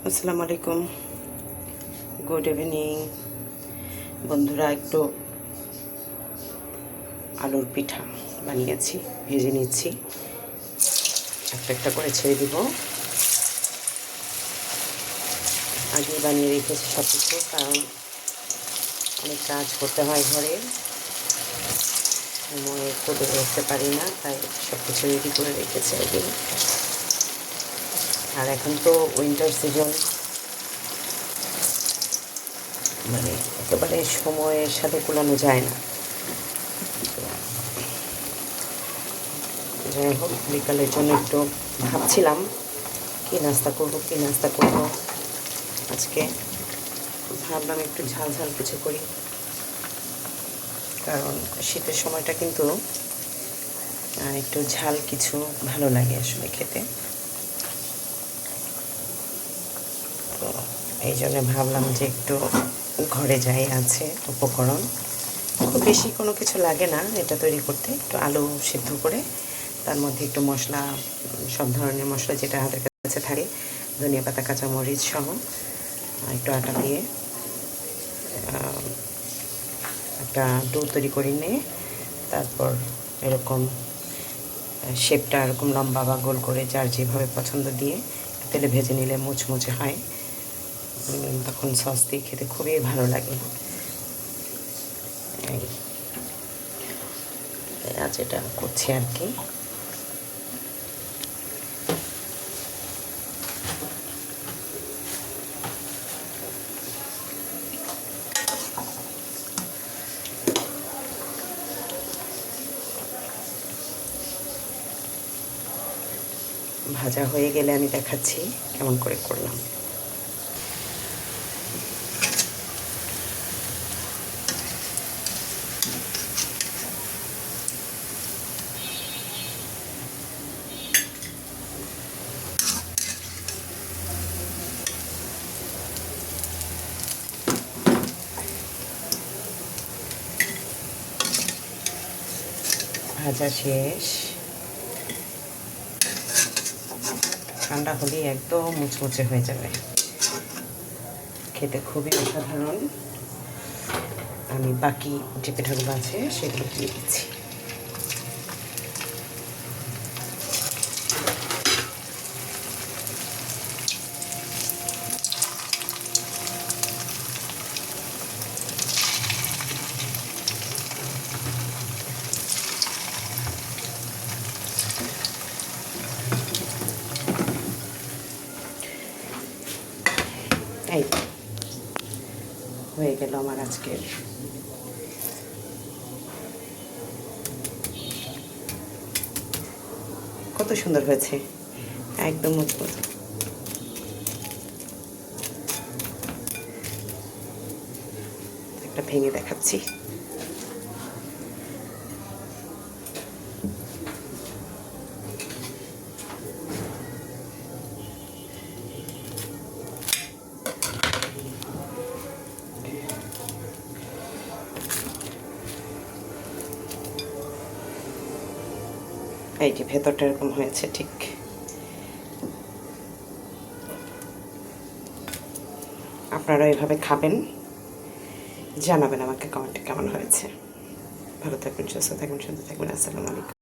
আসসালামু আলাইকুম, good evening বন্ধুরা। একটু আলুর পিঠা বানিয়েছি, ভেজে নিচ্ছি। একটা একটা করে ছেড়ে দিব। আগেই বানিয়ে রেখেছি সব কিছু, কারণ অনেক কাজ করতে হয় ঘরে, সময় করে উঠতে পারি না, তাই সব কিছু রেডি করে রেখেছি আগে। আর এখন তো উইন্টার সিজন, মানে একেবারে সময়ের সাথে কুলানো যায় না। যাই হোক, বিকালের জন্য একটু ভাবছিলাম কী নাস্তা করব। আজকে ভাবলাম একটু ঝাল ঝাল কিছু করি, কারণ শীতের সময়টা কিন্তু একটু ঝাল কিছু ভালো লাগে আসলে খেতে। তো এই জন্য ভাবলাম যে একটু ঘরে যাই আছে উপকরণ, খুব বেশি কোনো কিছু লাগে না এটা তৈরি করতে। একটু আলু সিদ্ধ করে তার মধ্যে একটু মশলা, সব ধরনের মশলা যেটা হাতের কাছে থাকে, ধনিয়া পাতা, কাঁচামরিচ সহ একটু আটা দিয়ে একটা ডো তৈরি করে নিয়ে, তারপর এরকম শেপটা এরকম লম্বা বা গোল করে যার যেভাবে পছন্দ দিয়ে তেলে ভেজে নিলে মুচমুচে হয়। তখন সস দিয়ে খেতে খুবই ভালো লাগে। আজ এটা করছি আর কি। ভাজা হয়ে গেলে আমি দেখাচ্ছি কেমন করে করলাম। ভাজা শেষ, ঠান্ডা হলেই একদম মুচমুচে হয়ে যাবে, খেতে খুবই অসাধারণ। আমি বাকি যে পিঠাগুলো আছে সেগুলো দিয়ে দিচ্ছি। এই হয়ে গেল আমার আজকের কত সুন্দর হয়েছে, একদম মজবুত। একটা ভেঙে দেখাচ্ছি। এই যে ভেতরটা এরকম হয়েছে, ঠিক। আপনারা এইভাবে খাবেন, জানাবেন আমাকে কমেন্টে কেমন হয়েছে। ভালো থাকবেন, সুস্থ থাকবেন, সুন্দর থাকবেন। আসসালামু আলাইকুম।